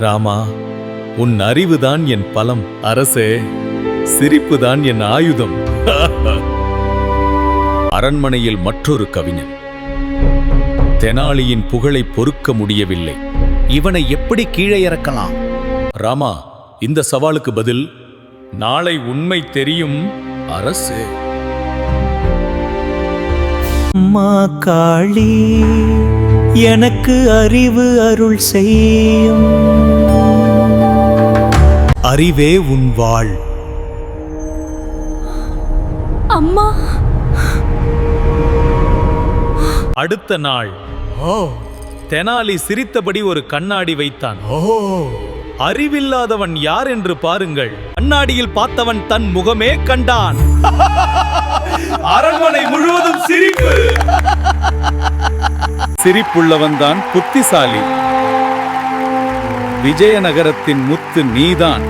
ராமா, உன் அறிவுதான் என் பலம். அரசே, சிரிப்புதான் என் ஆயுதம். அரண்மனையில் மற்றொரு கவிஞன். தெனாலியின் புகழை பொறுக்க முடியவில்லை. இவனை எப்படி கீழே இறக்கலாம்? ராமா, இந்த சவாலுக்கு பதில் நாளை உண்மை தெரியும். அரசே. அம்மா காளி, எனக்கு அறிவு அருள் செய்யும். அறிவே உன் வாழ். அம்மா. அடுத்த நாள் தெனாலி சிரித்தபடி ஒரு கண்ணாடி வைத்தான். அறிவில்லாதவன் யார் என்று பாருங்கள். கண்ணாடியில் பார்த்தவன் தன் முகமே கண்டான். அரண்மனை முழுவதும் சிரிப்பு. சிரிப்புள்ளவன் தான் புத்திசாலி. விஜயநகரத்தின் முத்து நீதான்.